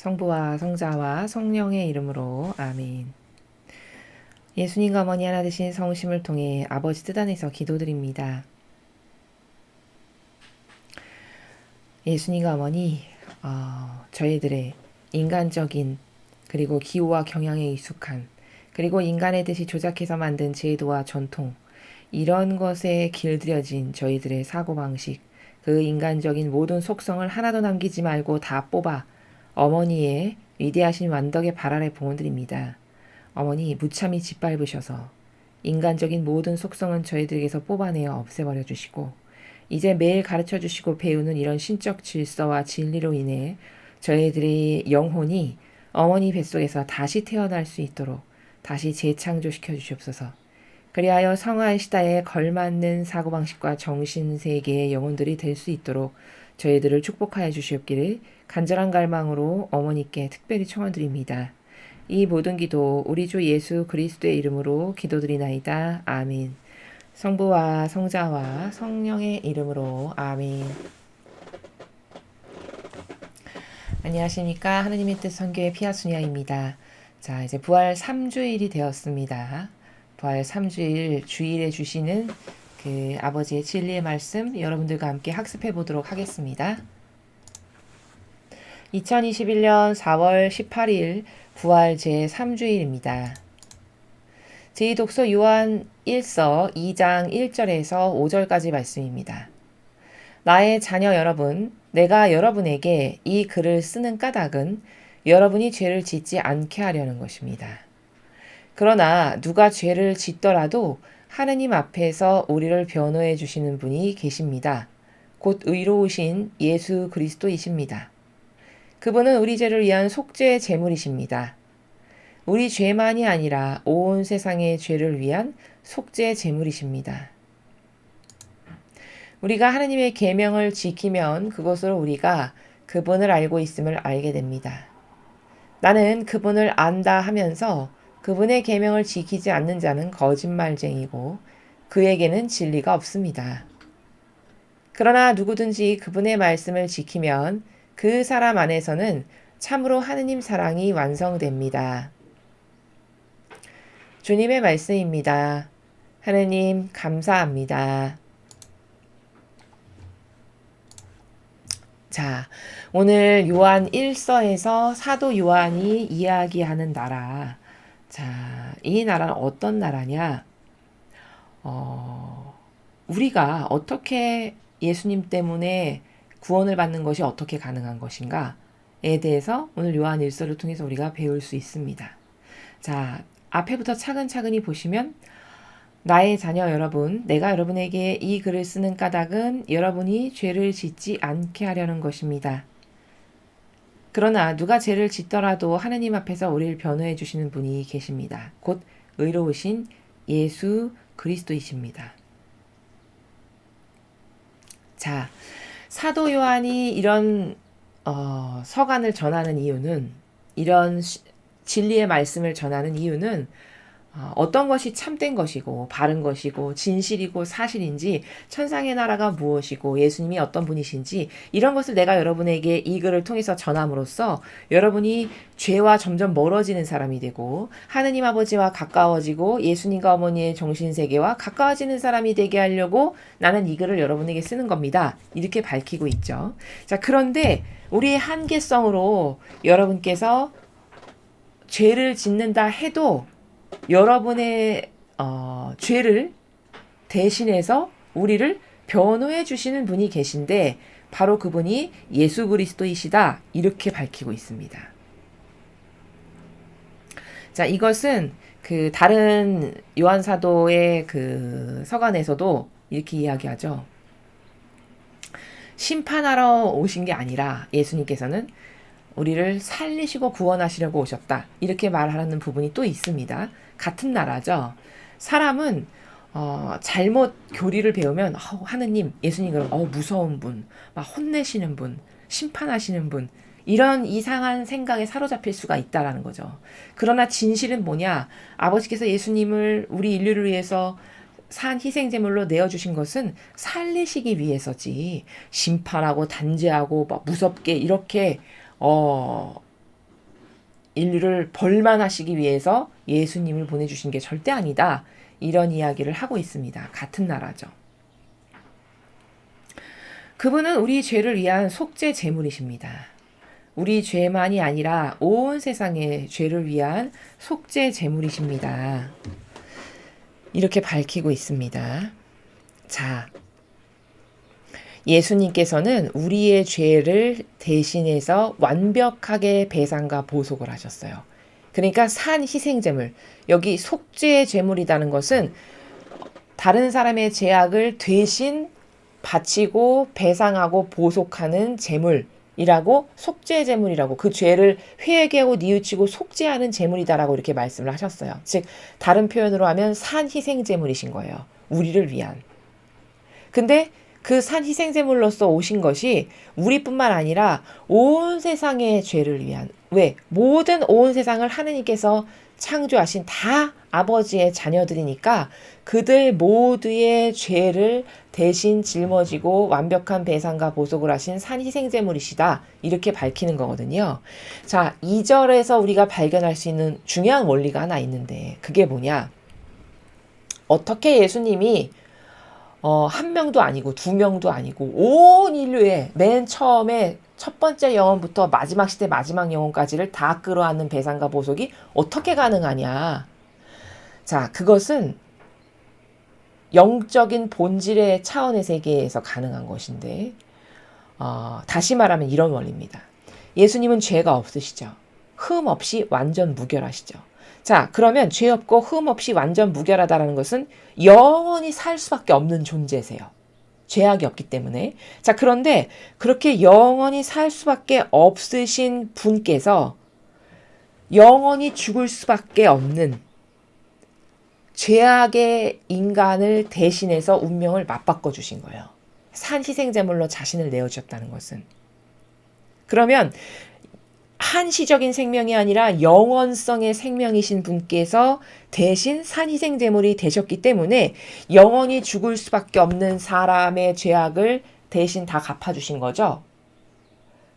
성부와 성자와 성령의 이름으로 아멘. 예수님과 어머니 하나 되신 성심을 통해 아버지 뜻 안에서 기도드립니다. 예수님과 어머니, 저희들의 인간적인 그리고 기호와 경향에 익숙한 그리고 인간의 뜻이 조작해서 만든 제도와 전통 이런 것에 길들여진 저희들의 사고방식 그 인간적인 모든 속성을 하나도 남기지 말고 다 뽑아 어머니의 위대하신 완덕의 발 아래 봉헌드립니다. 어머니 무참히 짓밟으셔서 인간적인 모든 속성은 저희들에게서 뽑아내어 없애버려 주시고 이제 매일 가르쳐 주시고 배우는 이런 신적 질서와 진리로 인해 저희들의 영혼이 어머니 뱃속에서 다시 태어날 수 있도록 다시 재창조시켜 주시옵소서. 그리하여 성화의 시대에 걸맞는 사고방식과 정신세계의 영혼들이 될 수 있도록 저희들을 축복하여 주시옵기를 간절한 갈망으로 어머니께 특별히 청원드립니다. 이 모든 기도 우리 주 예수 그리스도의 이름으로 기도드리나이다. 아멘. 성부와 성자와 성령의 이름으로 아멘. 안녕하십니까. 하느님의 뜻 선교의 피아수냐입니다. 자, 이제 부활 3주일이 되었습니다. 부활 3주일 주일에 주시는 그 아버지의 진리의 말씀 여러분들과 함께 학습해 보도록 하겠습니다. 2021년 4월 18일 부활 제3주일입니다. 제2독서 요한 1서 2장 1절에서 5절까지 말씀입니다. 나의 자녀 여러분, 내가 여러분에게 이 글을 쓰는 까닭은 여러분이 죄를 짓지 않게 하려는 것입니다. 그러나 누가 죄를 짓더라도 하느님 앞에서 우리를 변호해 주시는 분이 계십니다. 곧 의로우신 예수 그리스도이십니다. 그분은 우리 죄를 위한 속죄 제물이십니다. 우리 죄만이 아니라 온 세상의 죄를 위한 속죄 제물이십니다. 우리가 하느님의 계명을 지키면 그것으로 우리가 그분을 알고 있음을 알게 됩니다. 나는 그분을 안다 하면서 그분의 계명을 지키지 않는 자는 거짓말쟁이고 그에게는 진리가 없습니다. 그러나 누구든지 그분의 말씀을 지키면 그 사람 안에서는 참으로 하느님 사랑이 완성됩니다. 주님의 말씀입니다. 하느님 감사합니다. 자, 오늘 요한 1서에서 사도 요한이 이야기하는 나라. 자, 이 나라는 어떤 나라냐? 우리가 어떻게 예수님 때문에 구원을 받는 것이 어떻게 가능한 것인가에 대해서 오늘 요한 1서를 통해서 우리가 배울 수 있습니다. 자, 앞에부터 차근차근히 보시면 나의 자녀 여러분, 내가 여러분에게 이 글을 쓰는 까닭은 여러분이 죄를 짓지 않게 하려는 것입니다. 그러나 누가 죄를 짓더라도 하느님 앞에서 우리를 변호해 주시는 분이 계십니다. 곧 의로우신 예수 그리스도이십니다. 자, 사도 요한이 이런 서간을 전하는 이유는 이런 진리의 말씀을 전하는 이유는 어떤 것이 참된 것이고 바른 것이고 진실이고 사실인지 천상의 나라가 무엇이고 예수님이 어떤 분이신지 이런 것을 내가 여러분에게 이 글을 통해서 전함으로써 여러분이 죄와 점점 멀어지는 사람이 되고 하느님 아버지와 가까워지고 예수님과 어머니의 정신세계와 가까워지는 사람이 되게 하려고 나는 이 글을 여러분에게 쓰는 겁니다. 이렇게 밝히고 있죠. 자, 그런데 우리의 한계성으로 여러분께서 죄를 짓는다 해도 여러분의 죄를 대신해서 우리를 변호해 주시는 분이 계신데 바로 그분이 예수 그리스도이시다 이렇게 밝히고 있습니다. 자, 이것은 그 다른 요한 사도의 그 서간에서도 이렇게 이야기하죠. 심판하러 오신 게 아니라 예수님께서는 우리를 살리시고 구원하시려고 오셨다. 이렇게 말하는 부분이 또 있습니다. 같은 나라죠. 사람은 잘못 교리를 배우면 하느님, 예수님 그럼 무서운 분, 막 혼내시는 분, 심판하시는 분 이런 이상한 생각에 사로잡힐 수가 있다라는 거죠. 그러나 진실은 뭐냐? 아버지께서 예수님을 우리 인류를 위해서 산 희생제물로 내어주신 것은 살리시기 위해서지 심판하고 단죄하고 막 무섭게 이렇게 인류를 벌만하시기 위해서 예수님을 보내주신 게 절대 아니다. 이런 이야기를 하고 있습니다. 같은 나라죠. 그분은 우리 죄를 위한 속죄 제물이십니다. 우리 죄만이 아니라 온 세상의 죄를 위한 속죄 제물이십니다. 이렇게 밝히고 있습니다. 자, 예수님께서는 우리의 죄를 대신해서 완벽하게 배상과 보속을 하셨어요. 그러니까 산 희생제물, 여기 속죄 제물이라는 것은 다른 사람의 죄악을 대신 바치고 배상하고 보속하는 제물이라고, 속죄 제물이라고, 그 죄를 회개하고 뉘우치고 속죄하는 제물이다라고 이렇게 말씀을 하셨어요. 즉 다른 표현으로 하면 산 희생 제물이신 거예요. 우리를 위한. 근데 그 산 희생 제물로서 오신 것이 우리뿐만 아니라 온 세상의 죄를 위한, 왜? 모든 온 세상을 하느님께서 창조하신 다 아버지의 자녀들이니까 그들 모두의 죄를 대신 짊어지고 완벽한 배상과 보속을 하신 산 희생제물이시다. 이렇게 밝히는 거거든요. 자, 2절에서 우리가 발견할 수 있는 중요한 원리가 하나 있는데 그게 뭐냐? 어떻게 예수님이 한 명도 아니고 두 명도 아니고 온 인류의 맨 처음에 첫 번째 영혼부터 마지막 시대 마지막 영혼까지를 다 끌어안는 배상과 보속이 어떻게 가능하냐? 자, 그것은 영적인 본질의 차원의 세계에서 가능한 것인데, 다시 말하면 이런 원리입니다. 예수님은 죄가 없으시죠. 흠 없이 완전 무결하시죠. 자, 그러면 죄 없고 흠 없이 완전 무결하다라는 것은 영원히 살 수밖에 없는 존재세요. 죄악이 없기 때문에. 자, 그런데 그렇게 영원히 살 수밖에 없으신 분께서 영원히 죽을 수밖에 없는 죄악의 인간을 대신해서 운명을 맞바꿔 주신 거예요. 산 희생제물로 자신을 내어주셨다는 것은. 그러면 한시적인 생명이 아니라 영원성의 생명이신 분께서 대신 산 희생제물이 되셨기 때문에 영원히 죽을 수밖에 없는 사람의 죄악을 대신 다 갚아주신 거죠.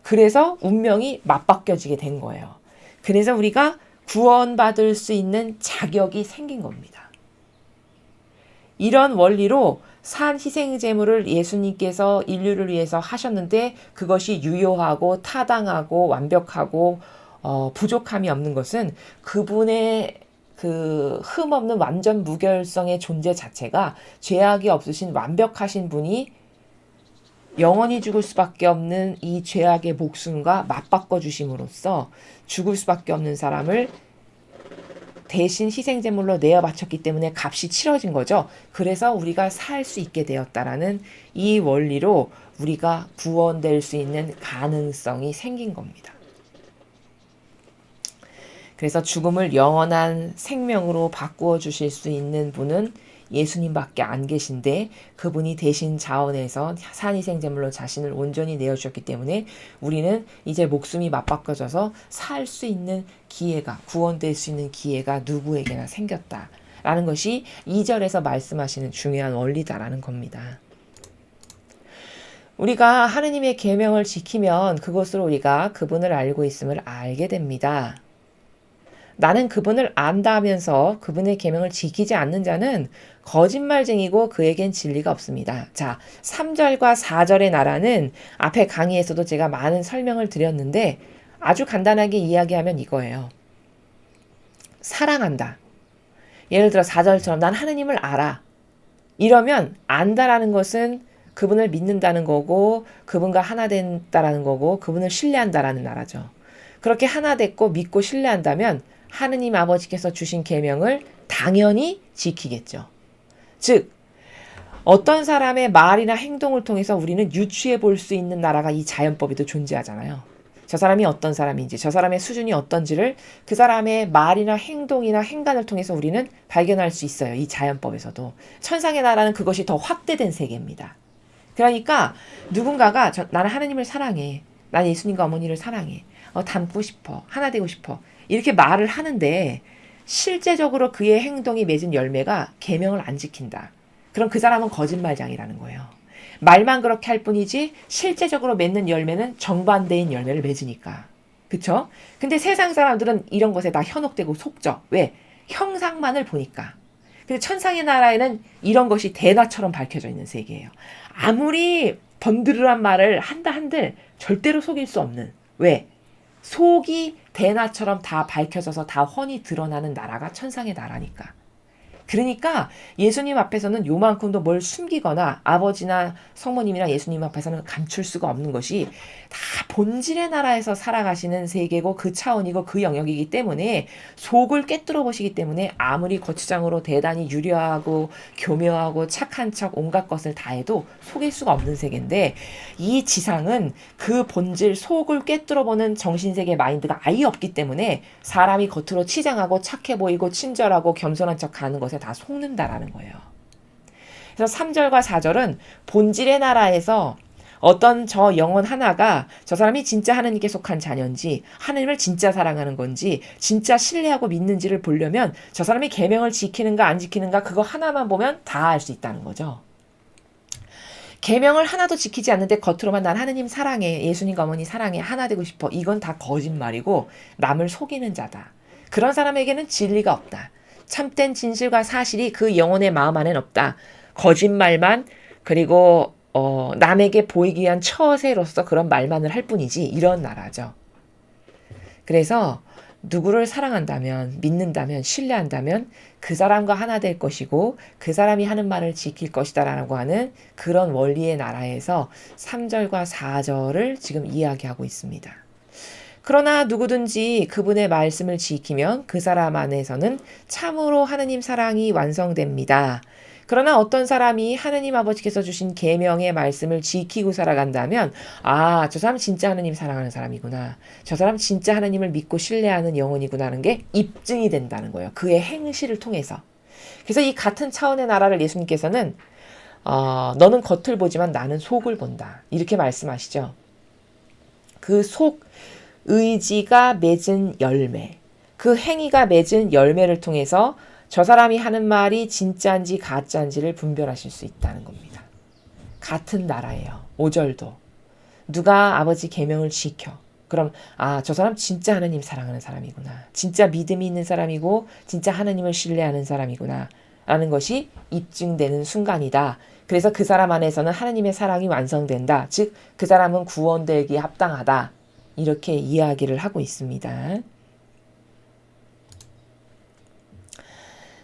그래서 운명이 맞바뀌어지게 된 거예요. 그래서 우리가 구원받을 수 있는 자격이 생긴 겁니다. 이런 원리로 산 희생제물을 예수님께서 인류를 위해서 하셨는데 그것이 유효하고 타당하고 완벽하고 부족함이 없는 것은 그분의 그 흠없는 완전 무결성의 존재 자체가 죄악이 없으신 완벽하신 분이 영원히 죽을 수밖에 없는 이 죄악의 목숨과 맞바꿔 주심으로써 죽을 수밖에 없는 사람을 대신 희생제물로 내어 바쳤기 때문에 값이 치러진 거죠. 그래서 우리가 살 수 있게 되었다라는 이 원리로 우리가 구원될 수 있는 가능성이 생긴 겁니다. 그래서 죽음을 영원한 생명으로 바꾸어 주실 수 있는 분은 예수님밖에 안 계신데 그분이 대신 자원해서 산희생제물로 자신을 온전히 내어주셨기 때문에 우리는 이제 목숨이 맞바꿔져서 살 수 있는 기회가, 구원될 수 있는 기회가 누구에게나 생겼다라는 것이 2절에서 말씀하시는 중요한 원리다라는 겁니다. 우리가 하느님의 계명을 지키면 그것으로 우리가 그분을 알고 있음을 알게 됩니다. 나는 그분을 안다 하면서 그분의 계명을 지키지 않는 자는 거짓말쟁이고 그에겐 진리가 없습니다. 자, 3절과 4절의 나라는 앞에 강의에서도 제가 많은 설명을 드렸는데 아주 간단하게 이야기하면 이거예요. 사랑한다. 예를 들어 4절처럼 난 하느님을 알아. 이러면 안다라는 것은 그분을 믿는다는 거고 그분과 하나 된다라는 거고 그분을 신뢰한다라는 나라죠. 그렇게 하나 됐고 믿고 신뢰한다면 하느님 아버지께서 주신 계명을 당연히 지키겠죠. 즉 어떤 사람의 말이나 행동을 통해서 우리는 유추해 볼 수 있는 나라가 이 자연법에도 존재하잖아요. 저 사람이 어떤 사람인지, 저 사람의 수준이 어떤지를 그 사람의 말이나 행동이나 행간을 통해서 우리는 발견할 수 있어요. 이 자연법에서도. 천상의 나라는 그것이 더 확대된 세계입니다. 그러니까 누군가가 나는 하느님을 사랑해. 난 예수님과 어머니를 사랑해. 닮고 싶어. 하나 되고 싶어. 이렇게 말을 하는데 실제적으로 그의 행동이 맺은 열매가 계명을 안 지킨다. 그럼 그 사람은 거짓말장이라는 거예요. 말만 그렇게 할 뿐이지 실제적으로 맺는 열매는 정반대인 열매를 맺으니까. 그쵸? 근데 세상 사람들은 이런 것에 다 현혹되고 속죠. 왜? 형상만을 보니까. 근데 천상의 나라에는 이런 것이 대낮처럼 밝혀져 있는 세계예요. 아무리 번드르한 말을 한다 한들 절대로 속일 수 없는. 왜? 속이 대낮처럼 다 밝혀져서 다 훤히 드러나는 나라가 천상의 나라니까. 그러니까 예수님 앞에서는 요만큼도 뭘 숨기거나 아버지나 성모님이나 예수님 앞에서는 감출 수가 없는 것이 다 본질의 나라에서 살아가시는 세계고 그 차원이고 그 영역이기 때문에 속을 꿰뚫어 보시기 때문에 아무리 거추장으로 대단히 유려하고 교묘하고 착한 척 온갖 것을 다 해도 속일 수가 없는 세계인데 이 지상은 그 본질 속을 꿰뚫어 보는 정신세계 마인드가 아예 없기 때문에 사람이 겉으로 치장하고 착해 보이고 친절하고 겸손한 척 하는 것에 다 속는다라는 거예요. 그래서 3절과 4절은 본질의 나라에서 어떤 저 영혼 하나가 저 사람이 진짜 하나님께 속한 자녀인지 하나님을 진짜 사랑하는 건지 진짜 신뢰하고 믿는지를 보려면 저 사람이 계명을 지키는가 안 지키는가 그거 하나만 보면 다 알 수 있다는 거죠. 계명을 하나도 지키지 않는데 겉으로만 난 하느님 사랑해, 예수님과 어머니 사랑해, 하나 되고 싶어. 이건 다 거짓말이고 남을 속이는 자다. 그런 사람에게는 진리가 없다. 참된 진실과 사실이 그 영혼의 마음 안에는 없다. 거짓말만 그리고 남에게 보이기 위한 처세로서 그런 말만을 할 뿐이지 이런 나라죠. 그래서 누구를 사랑한다면 믿는다면 신뢰한다면 그 사람과 하나 될 것이고 그 사람이 하는 말을 지킬 것이다라고 하는 그런 원리의 나라에서 3절과 4절을 지금 이야기하고 있습니다. 그러나 누구든지 그분의 말씀을 지키면 그 사람 안에서는 참으로 하느님 사랑이 완성됩니다. 그러나 어떤 사람이 하느님 아버지께서 주신 계명의 말씀을 지키고 살아간다면 아, 저 사람 진짜 하느님 사랑하는 사람이구나. 저 사람 진짜 하느님을 믿고 신뢰하는 영혼이구나 하는 게 입증이 된다는 거예요. 그의 행실을 통해서. 그래서 이 같은 차원의 나라를 예수님께서는 너는 겉을 보지만 나는 속을 본다. 이렇게 말씀하시죠. 그 속 의지가 맺은 열매, 그 행위가 맺은 열매를 통해서 저 사람이 하는 말이 진짜인지 가짜인지를 분별하실 수 있다는 겁니다. 같은 나라예요. 5절도. 누가 아버지 계명을 지켜. 그럼 저 사람 진짜 하나님 사랑하는 사람이구나. 진짜 믿음이 있는 사람이고 진짜 하나님을 신뢰하는 사람이구나. 라는 것이 입증되는 순간이다. 그래서 그 사람 안에서는 하나님의 사랑이 완성된다. 즉 그 사람은 구원되기에 합당하다. 이렇게 이야기를 하고 있습니다.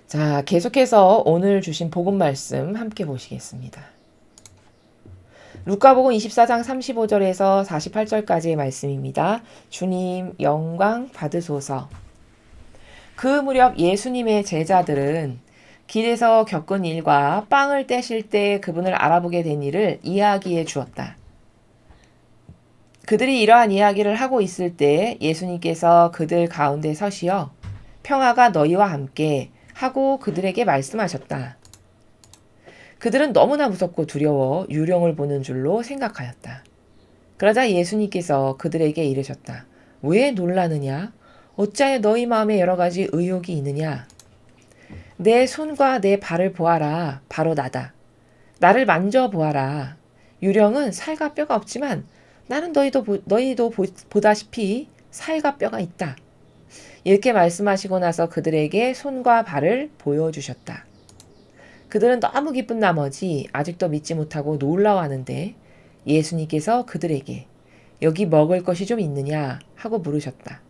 자, 계속해서 오늘 주신 복음 말씀 함께 보시겠습니다. 루카복음 24장 35절에서 48절까지의 말씀입니다. 주님 영광 받으소서. 그 무렵 예수님의 제자들은 길에서 겪은 일과 빵을 떼실 때 그분을 알아보게 된 일을 이야기해 주었다. 그들이 이러한 이야기를 하고 있을 때 예수님께서 그들 가운데 서시어 평화가 너희와 함께 하고 그들에게 말씀하셨다. 그들은 너무나 무섭고 두려워 유령을 보는 줄로 생각하였다. 그러자 예수님께서 그들에게 이르셨다. 왜 놀라느냐? 어찌하여 너희 마음에 여러 가지 의욕이 있느냐? 내 손과 내 발을 보아라. 바로 나다. 나를 만져보아라. 유령은 살과 뼈가 없지만 나는 너희도 보다시피 살과 뼈가 있다. 이렇게 말씀하시고 나서 그들에게 손과 발을 보여주셨다. 그들은 너무 기쁜 나머지 아직도 믿지 못하고 놀라워하는데 예수님께서 그들에게 여기 먹을 것이 좀 있느냐 하고 물으셨다.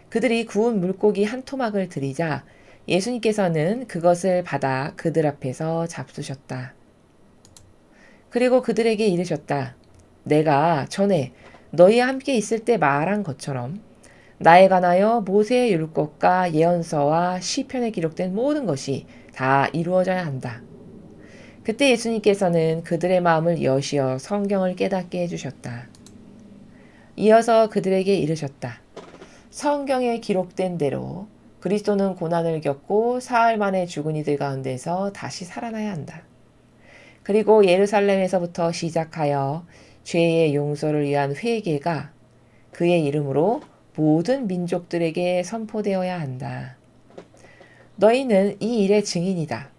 그들이 구운 물고기 한 토막을 드리자 예수님께서는 그것을 받아 그들 앞에서 잡수셨다. 그리고 그들에게 이르셨다. 내가 전에 너희와 함께 있을 때 말한 것처럼 나에 관하여 모세의 율법과 예언서와 시편에 기록된 모든 것이 다 이루어져야 한다. 그때 예수님께서는 그들의 마음을 여시어 성경을 깨닫게 해주셨다. 이어서 그들에게 이르셨다. 성경에 기록된 대로 그리스도는 고난을 겪고 사흘 만에 죽은 이들 가운데서 다시 살아나야 한다. 그리고 예루살렘에서부터 시작하여 죄의 용서를 위한 회개가 그의 이름으로 모든 민족들에게 선포되어야 한다. 너희는 이 일의 증인이다.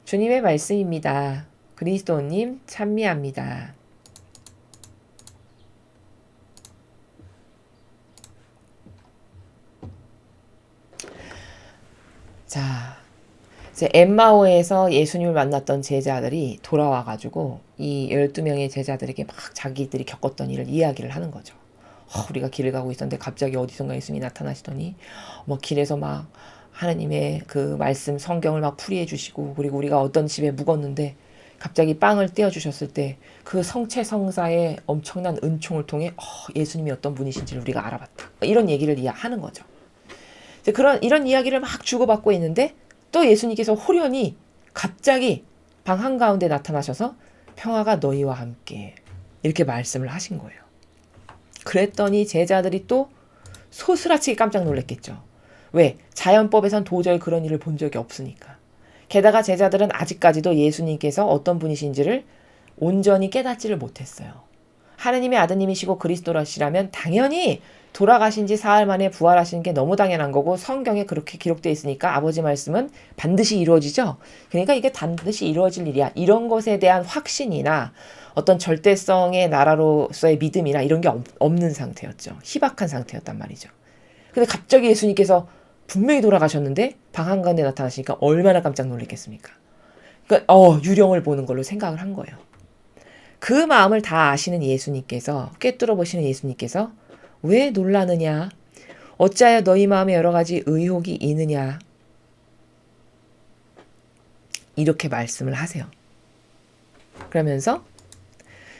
주님의 말씀입니다. 그리스도님 찬미합니다. 자, 이제 엠마오에서 예수님을 만났던 제자들이 돌아와가지고 이 12명의 제자들에게 막 자기들이 겪었던 일을 이야기를 하는 거죠. 우리가 길을 가고 있었는데 갑자기 어디선가 예수님이 나타나시더니 뭐 길에서 막 하나님의 그 말씀 성경을 막 풀이해 주시고, 그리고 우리가 어떤 집에 묵었는데 갑자기 빵을 떼어 주셨을 때 그 성체성사의 엄청난 은총을 통해 예수님이 어떤 분이신지를 우리가 알아봤다. 이런 얘기를 하는 거죠. 이제 이런 이야기를 막 주고받고 있는데 또 예수님께서 호련히 갑자기 방 한가운데 나타나셔서 평화가 너희와 함께 이렇게 말씀을 하신 거예요. 그랬더니 제자들이 또 소스라치게 깜짝 놀랐겠죠. 왜? 자연법에선 도저히 그런 일을 본 적이 없으니까. 게다가 제자들은 아직까지도 예수님께서 어떤 분이신지를 온전히 깨닫지를 못했어요. 하느님의 아드님이시고 그리스도라시라면 당연히 돌아가신 지 사흘 만에 부활하시는 게 너무 당연한 거고, 성경에 그렇게 기록되어 있으니까 아버지 말씀은 반드시 이루어지죠. 그러니까 이게 반드시 이루어질 일이야. 이런 것에 대한 확신이나 어떤 절대성의 나라로서의 믿음이나 이런 게 없는 상태였죠. 희박한 상태였단 말이죠. 근데 갑자기 예수님께서 분명히 돌아가셨는데 방 한가운데 나타나시니까 얼마나 깜짝 놀랐겠습니까? 그러니까 유령을 보는 걸로 생각을 한 거예요. 그 마음을 다 아시는 예수님께서, 꿰뚫어 보시는 예수님께서 왜 놀라느냐? 어찌하여 너희 마음에 여러 가지 의혹이 있느냐? 이렇게 말씀을 하세요. 그러면서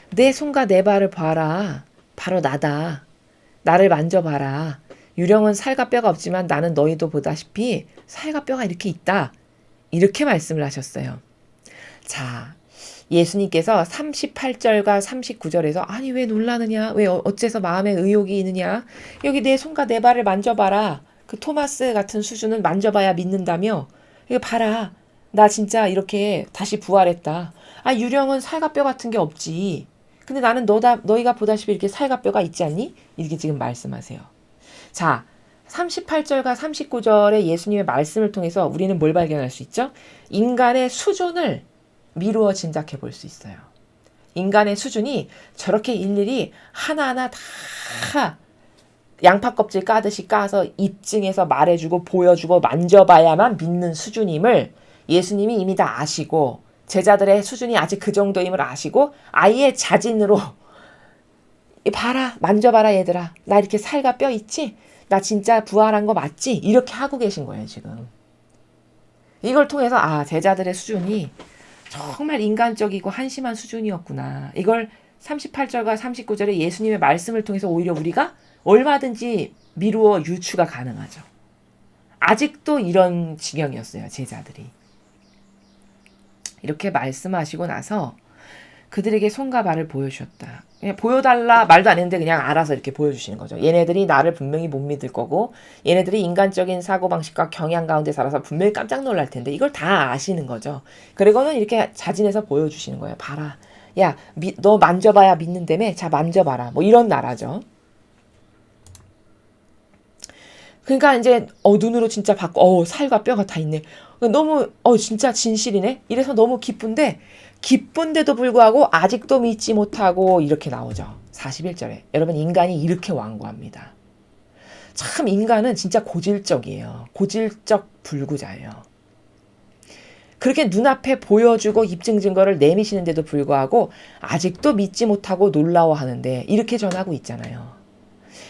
내 손과 내 발을 봐라. 바로 나다. 나를 만져봐라. 유령은 살과 뼈가 없지만 나는 너희도 보다시피 살과 뼈가 이렇게 있다. 이렇게 말씀을 하셨어요. 자, 예수님께서 38절과 39절에서 아니 왜 놀라느냐? 왜 어째서 마음에 의혹이 있느냐? 여기 내 손과 내 발을 만져봐라. 그 토마스 같은 수준은 만져봐야 믿는다며. 이거 봐라. 나 진짜 이렇게 다시 부활했다. 유령은 살과 뼈 같은 게 없지. 근데 나는 너희가 보다시피 이렇게 살과 뼈가 있지 않니? 이렇게 지금 말씀하세요. 자, 38절과 39절의 예수님의 말씀을 통해서 우리는 뭘 발견할 수 있죠? 인간의 수준을 미루어 짐작해 볼 수 있어요. 인간의 수준이 저렇게 일일이 하나하나 다 양파 껍질 까듯이 까서 입증해서 말해주고 보여주고 만져봐야만 믿는 수준임을 예수님이 이미 다 아시고, 제자들의 수준이 아직 그 정도임을 아시고 아예 자진으로 봐라, 만져봐라 얘들아, 나 이렇게 살과 뼈 있지? 나 진짜 부활한 거 맞지? 이렇게 하고 계신 거예요 지금. 이걸 통해서 제자들의 수준이 정말 인간적이고 한심한 수준이었구나. 이걸 38절과 39절의 예수님의 말씀을 통해서 오히려 우리가 얼마든지 미루어 유추가 가능하죠. 아직도 이런 지경이었어요, 제자들이. 이렇게 말씀하시고 나서 그들에게 손과 발을 보여주셨다. 그냥 보여달라 말도 안 했는데 그냥 알아서 이렇게 보여주시는 거죠. 얘네들이 나를 분명히 못 믿을 거고, 얘네들이 인간적인 사고방식과 경향 가운데 살아서 분명히 깜짝 놀랄 텐데 이걸 다 아시는 거죠. 그리고는 이렇게 자진해서 보여주시는 거예요. 봐라. 야, 너 만져봐야 믿는다며? 자, 만져봐라. 뭐 이런 나라죠. 그러니까 이제 눈으로 진짜 받고 살과 뼈가 다 있네. 너무 진짜 진실이네. 이래서 너무 기쁜데도 불구하고 아직도 믿지 못하고 이렇게 나오죠. 41절에. 여러분, 인간이 이렇게 완고합니다. 참 인간은 진짜 고질적이에요. 고질적 불구자예요. 그렇게 눈앞에 보여주고 입증 증거를 내미시는데도 불구하고 아직도 믿지 못하고 놀라워하는데 이렇게 전하고 있잖아요.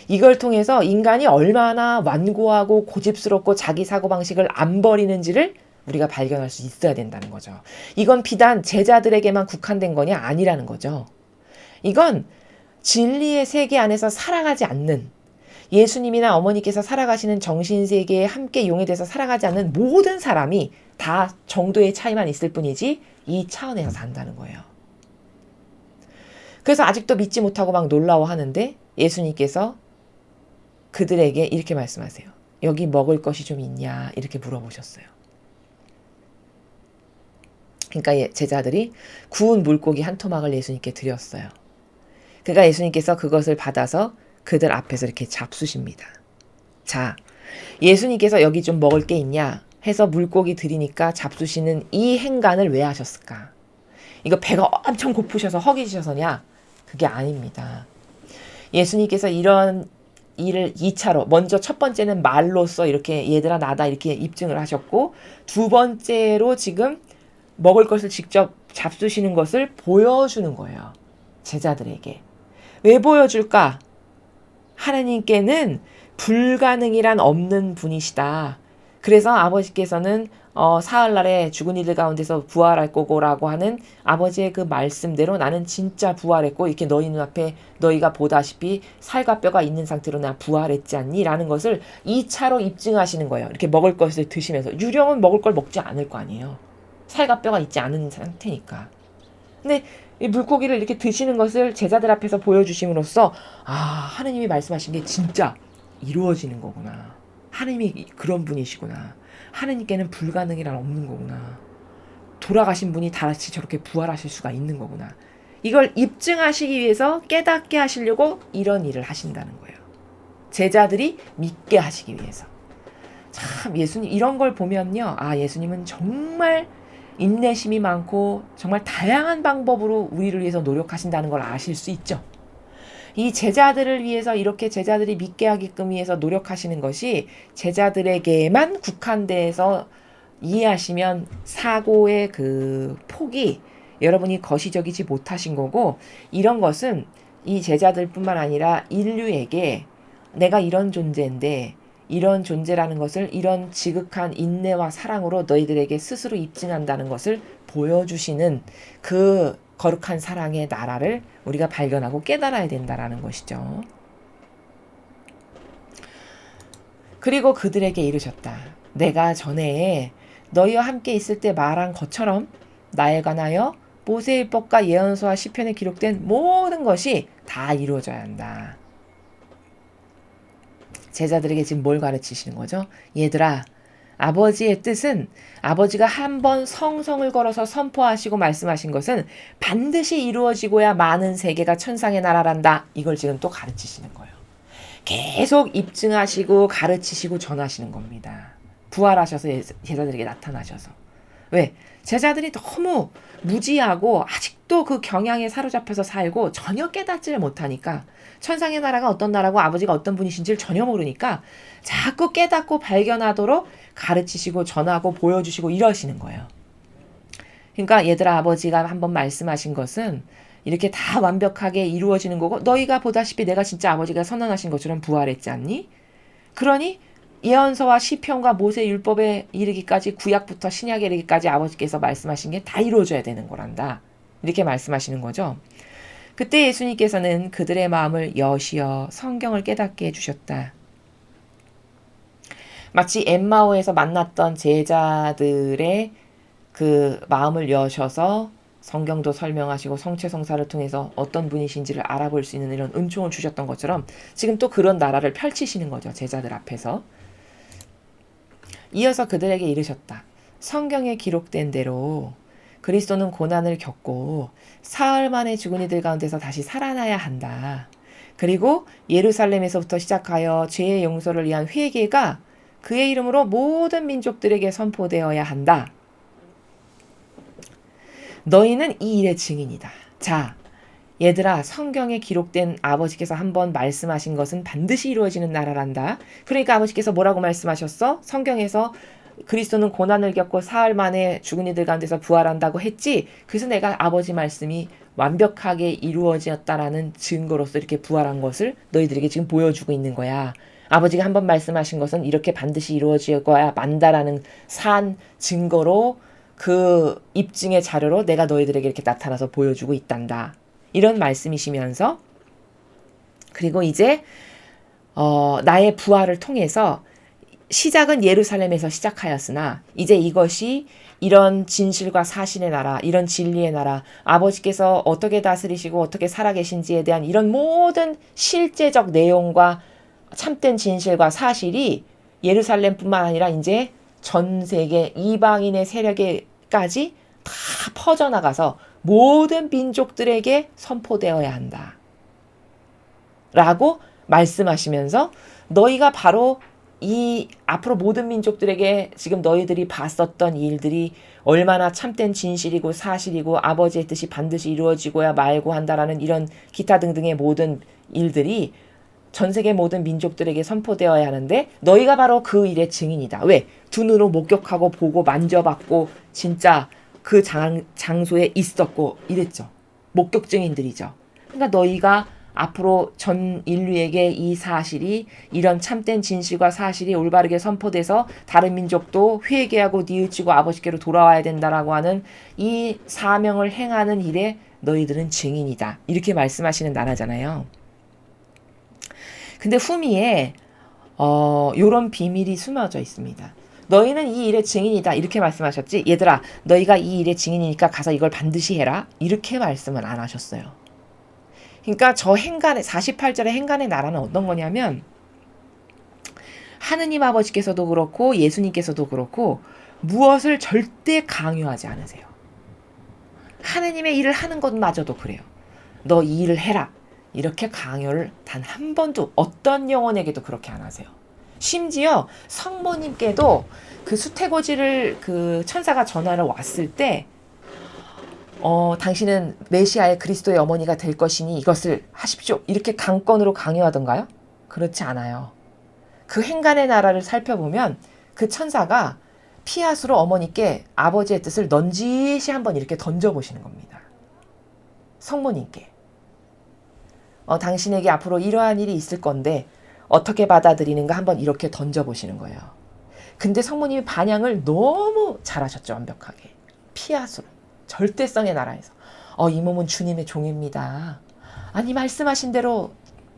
이걸 통해서 인간이 얼마나 완고하고 고집스럽고 자기 사고방식을 안 버리는지를 우리가 발견할 수 있어야 된다는 거죠. 이건 비단 제자들에게만 국한된 거냐? 아니라는 거죠. 이건 진리의 세계 안에서 살아가지 않는, 예수님이나 어머니께서 살아가시는 정신세계에 함께 용해돼서 살아가지 않는 모든 사람이 다 정도의 차이만 있을 뿐이지 이 차원에서 산다는 거예요. 그래서 아직도 믿지 못하고 막 놀라워하는데 예수님께서 그들에게 이렇게 말씀하세요. 여기 먹을 것이 좀 있냐? 이렇게 물어보셨어요. 그러니까 제자들이 구운 물고기 한 토막을 예수님께 드렸어요. 그러니까 예수님께서 그것을 받아서 그들 앞에서 이렇게 잡수십니다. 자, 예수님께서 여기 좀 먹을 게 있냐 해서 물고기 드리니까 잡수시는 이 행간을 왜 하셨을까? 이거 배가 엄청 고프셔서 허기지셔서냐? 그게 아닙니다. 예수님께서 이런 일을 2차로 먼저 첫 번째는 말로써 이렇게 얘들아 나다 이렇게 입증을 하셨고 두 번째로 지금 먹을 것을 직접 잡수시는 것을 보여주는 거예요. 제자들에게. 왜 보여줄까? 하나님께는 불가능이란 없는 분이시다. 그래서 아버지께서는 사흘날에 죽은 이들 가운데서 부활할 거고라고 하는 아버지의 그 말씀대로 나는 진짜 부활했고 이렇게 너희 눈앞에 너희가 보다시피 살과 뼈가 있는 상태로 나 부활했지 않니? 라는 것을 2차로 입증하시는 거예요. 이렇게 먹을 것을 드시면서. 유령은 먹을 걸 먹지 않을 거 아니에요. 살과 뼈가 있지 않은 상태니까. 근데 이 물고기를 이렇게 드시는 것을 제자들 앞에서 보여주심으로써 하느님이 말씀하신 게 진짜 이루어지는 거구나. 하느님이 그런 분이시구나. 하느님께는 불가능이란 없는 거구나. 돌아가신 분이 다시 저렇게 부활하실 수가 있는 거구나. 이걸 입증하시기 위해서 깨닫게 하시려고 이런 일을 하신다는 거예요. 제자들이 믿게 하시기 위해서. 참 예수님 이런 걸 보면요. 예수님은 정말 인내심이 많고 정말 다양한 방법으로 우리를 위해서 노력하신다는 걸 아실 수 있죠. 이 제자들을 위해서 이렇게 제자들이 믿게 하게끔 위해서 노력하시는 것이 제자들에게만 국한돼서 이해하시면 사고의 그 폭이 여러분이 거시적이지 못하신 거고 이런 것은 이 제자들뿐만 아니라 인류에게 내가 이런 존재인데 이런 존재라는 것을 이런 지극한 인내와 사랑으로 너희들에게 스스로 입증한다는 것을 보여주시는 그 거룩한 사랑의 나라를 우리가 발견하고 깨달아야 된다는 것이죠. 그리고 그들에게 이르셨다. 내가 전에 너희와 함께 있을 때 말한 것처럼 나에 관하여 모세율법과 예언서와 시편에 기록된 모든 것이 다 이루어져야 한다. 제자들에게 지금 뭘 가르치시는 거죠? 얘들아, 아버지의 뜻은 아버지가 한번 성성을 걸어서 선포하시고 말씀하신 것은 반드시 이루어지고야 많은 세계가 천상의 나라란다. 이걸 지금 또 가르치시는 거예요. 계속 입증하시고 가르치시고 전하시는 겁니다. 부활하셔서 제자들에게 나타나셔서. 왜? 제자들이 너무 무지하고 아직도 그 경향에 사로잡혀서 살고 전혀 깨닫지를 못하니까 천상의 나라가 어떤 나라고 아버지가 어떤 분이신지를 전혀 모르니까 자꾸 깨닫고 발견하도록 가르치시고 전하고 보여주시고 이러시는 거예요. 그러니까 얘들아 아버지가 한번 말씀하신 것은 이렇게 다 완벽하게 이루어지는 거고 너희가 보다시피 내가 진짜 아버지가 선언하신 것처럼 부활했지 않니? 그러니 예언서와 시편과 모세 율법에 이르기까지 구약부터 신약에 이르기까지 아버지께서 말씀하신 게 다 이루어져야 되는 거란다. 이렇게 말씀하시는 거죠. 그때 예수님께서는 그들의 마음을 여시어 성경을 깨닫게 해주셨다. 마치 엠마오에서 만났던 제자들의 그 마음을 여셔서 성경도 설명하시고 성취성사를 통해서 어떤 분이신지를 알아볼 수 있는 이런 은총을 주셨던 것처럼 지금 또 그런 나라를 펼치시는 거죠. 제자들 앞에서. 이어서 그들에게 이르셨다. 성경에 기록된 대로 그리스도는 고난을 겪고 사흘 만에 죽은 이들 가운데서 다시 살아나야 한다. 그리고 예루살렘에서부터 시작하여 죄의 용서를 위한 회개가 그의 이름으로 모든 민족들에게 선포되어야 한다. 너희는 이 일의 증인이다. 자, 얘들아 성경에 기록된 아버지께서 한번 말씀하신 것은 반드시 이루어지는 나라란다. 그러니까 아버지께서 뭐라고 말씀하셨어? 성경에서 그리스도는 고난을 겪고 사흘 만에 죽은 이들 가운데서 부활한다고 했지. 그래서 내가 아버지 말씀이 완벽하게 이루어졌다라는 증거로서 이렇게 부활한 것을 너희들에게 지금 보여주고 있는 거야. 아버지가 한번 말씀하신 것은 이렇게 반드시 이루어져야 만다라는 산 증거로 그 입증의 자료로 내가 너희들에게 이렇게 나타나서 보여주고 있단다. 이런 말씀이시면서 그리고 이제 나의 부활을 통해서 시작은 예루살렘에서 시작하였으나 이제 이것이 이런 진실과 사실의 나라, 이런 진리의 나라, 아버지께서 어떻게 다스리시고 어떻게 살아계신지에 대한 이런 모든 실제적 내용과 참된 진실과 사실이 예루살렘뿐만 아니라 이제 전 세계 이방인의 세력에까지 다 퍼져나가서 모든 민족들에게 선포되어야 한다. 라고 말씀하시면서 너희가 바로 이 앞으로 모든 민족들에게 지금 너희들이 봤었던 일들이 얼마나 참된 진실이고 사실이고 아버지의 뜻이 반드시 이루어지고야 말고 한다라는 이런 기타 등등의 모든 일들이 전 세계 모든 민족들에게 선포되어야 하는데 너희가 바로 그 일의 증인이다. 왜? 두 눈으로 목격하고 보고 만져봤고 진짜 그 장소에 있었고 이랬죠. 목격 증인들이죠. 그러니까 너희가 앞으로 전 인류에게 이 사실이 이런 참된 진실과 사실이 올바르게 선포돼서 다른 민족도 회개하고 뉘우치고 아버지께로 돌아와야 된다라고 하는 이 사명을 행하는 일에 너희들은 증인이다. 이렇게 말씀하시는 나라잖아요. 근데 후미에 요런 비밀이 숨어져 있습니다. 너희는 이 일의 증인이다. 이렇게 말씀하셨지. 얘들아, 너희가 이 일의 증인이니까 가서 이걸 반드시 해라. 이렇게 말씀은 안 하셨어요. 그러니까 저 행간의 48절의 행간의 나라는 어떤 거냐면 하느님 아버지께서도 그렇고 예수님께서도 그렇고 무엇을 절대 강요하지 않으세요. 하느님의 일을 하는 것마저도 그래요. 너 이 일을 해라. 이렇게 강요를 단 한 번도 어떤 영혼에게도 그렇게 안 하세요. 심지어 성모님께도 그 수태고지를 그 천사가 전화를 왔을 때 당신은 메시아의 그리스도의 어머니가 될 것이니 이것을 하십시오. 이렇게 강권으로 강요하던가요? 그렇지 않아요. 그 행간의 나라를 살펴보면 그 천사가 피아수로 어머니께 아버지의 뜻을 넌지시 한번 이렇게 던져보시는 겁니다. 성모님께. 당신에게 앞으로 이러한 일이 있을 건데 어떻게 받아들이는가 한번 이렇게 던져보시는 거예요. 근데 성모님이 반향을 너무 잘하셨죠. 완벽하게. 피아수로. 절대성의 나라에서. 이 몸은 주님의 종입니다. 아니 말씀하신 대로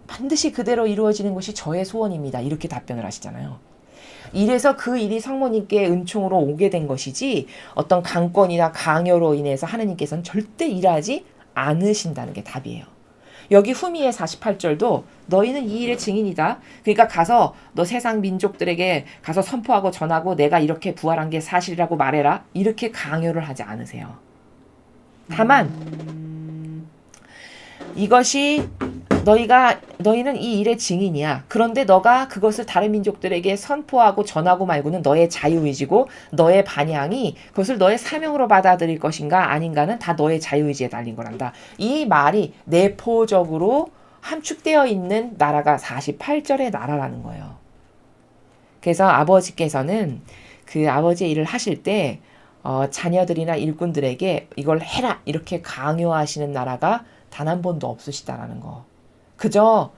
반드시 그대로 이루어지는 것이 저의 소원입니다. 이렇게 답변을 하시잖아요. 이래서 그 일이 성모님께 은총으로 오게 된 것이지 어떤 강권이나 강요로 인해서 하느님께서는 절대 일하지 않으신다는 게 답이에요. 여기 후미의 48절도 너희는 이 일의 증인이다. 그러니까 가서 너 세상 민족들에게 가서 선포하고 전하고 내가 이렇게 부활한 게 사실이라고 말해라. 이렇게 강요를 하지 않으세요. 다만 이것이 너희는 이 일의 증인이야. 그런데 너가 그것을 다른 민족들에게 선포하고 전하고 말고는 너의 자유의지고 너의 반향이 그것을 너의 사명으로 받아들일 것인가 아닌가는 다 너의 자유의지에 달린 거란다. 이 말이 내포적으로 함축되어 있는 나라가 48절의 나라라는 거예요. 그래서 아버지께서는 그 아버지의 일을 하실 때 자녀들이나 일꾼들에게 이걸 해라 이렇게 강요하시는 나라가 단 한 번도 없으시다라는 거. 그저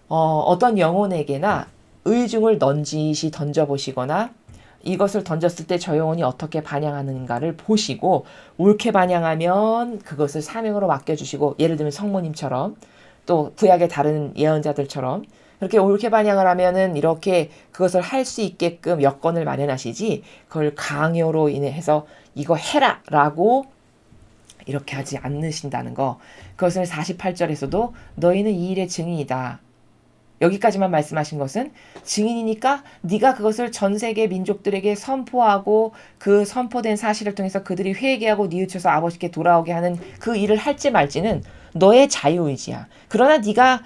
어떤 영혼에게나 의중을 넌지시 던져보시거나 이것을 던졌을 때 저 영혼이 어떻게 반향하는가를 보시고 옳게 반향하면 그것을 사명으로 맡겨주시고 예를 들면 성모님처럼 또 구약의 다른 예언자들처럼 그렇게 옳게 반향을 하면은 이렇게 그것을 할 수 있게끔 여건을 마련하시지 그걸 강요로 인해서 이거 해라 라고 이렇게 하지 않으신다는 거. 그것을 48절에서도 너희는 이 일의 증인이다. 여기까지만 말씀하신 것은 증인이니까 네가 그것을 전 세계 민족들에게 선포하고 그 선포된 사실을 통해서 그들이 회개하고 뉘우쳐서 아버지께 돌아오게 하는 그 일을 할지 말지는 너의 자유의지야. 그러나 네가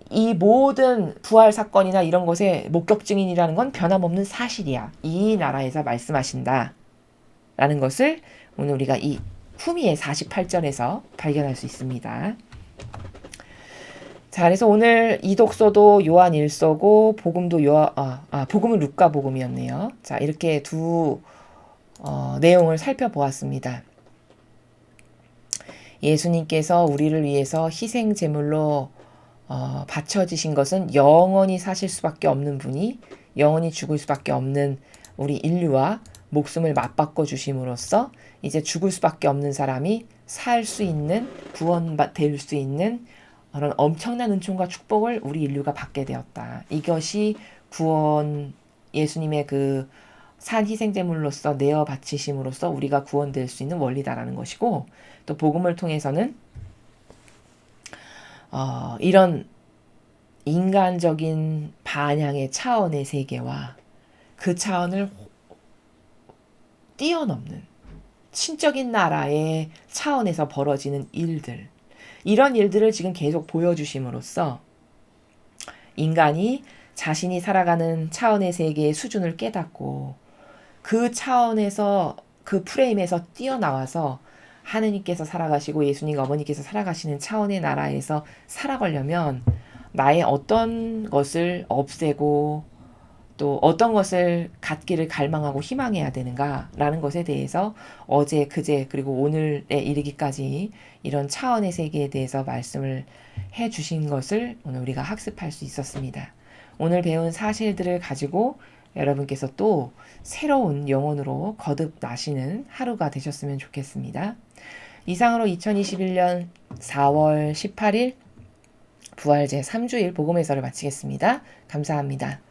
이 모든 부활 사건이나 이런 것의 목격 증인이라는 건 변함없는 사실이야. 이 나라에서 말씀하신다. 라는 것을 오늘 우리가 이 후미의 48절에서 발견할 수 있습니다. 자, 그래서 오늘 이 독서도 요한 1서고 복음도 복음은 루카 복음이었네요. 자, 이렇게 두 내용을 살펴보았습니다. 예수님께서 우리를 위해서 희생 제물로 바쳐지신 것은 영원히 사실 수밖에 없는 분이 영원히 죽을 수밖에 없는 우리 인류와 목숨을 맞바꿔 주심으로써 이제 죽을 수밖에 없는 사람이 살 수 있는 구원될 수 있는 그런 엄청난 은총과 축복을 우리 인류가 받게 되었다. 이것이 구원 예수님의 그 산 희생제물로서 내어 바치심으로써 우리가 구원될 수 있는 원리다라는 것이고 또 복음을 통해서는 이런 인간적인 반향의 차원의 세계와 그 차원을 뛰어넘는 신적인 나라의 차원에서 벌어지는 일들 이런 일들을 지금 계속 보여주심으로써 인간이 자신이 살아가는 차원의 세계의 수준을 깨닫고 그 차원에서 그 프레임에서 뛰어나와서 하느님께서 살아가시고 예수님 어머니께서 살아가시는 차원의 나라에서 살아가려면 나의 어떤 것을 없애고 또 어떤 것을 갖기를 갈망하고 희망해야 되는가라는 것에 대해서 어제, 그제, 그리고 오늘에 이르기까지 이런 차원의 세계에 대해서 말씀을 해 주신 것을 오늘 우리가 학습할 수 있었습니다. 오늘 배운 사실들을 가지고 여러분께서 또 새로운 영혼으로 거듭나시는 하루가 되셨으면 좋겠습니다. 이상으로 2021년 4월 18일 부활제 3주일 복음 해설을 마치겠습니다. 감사합니다.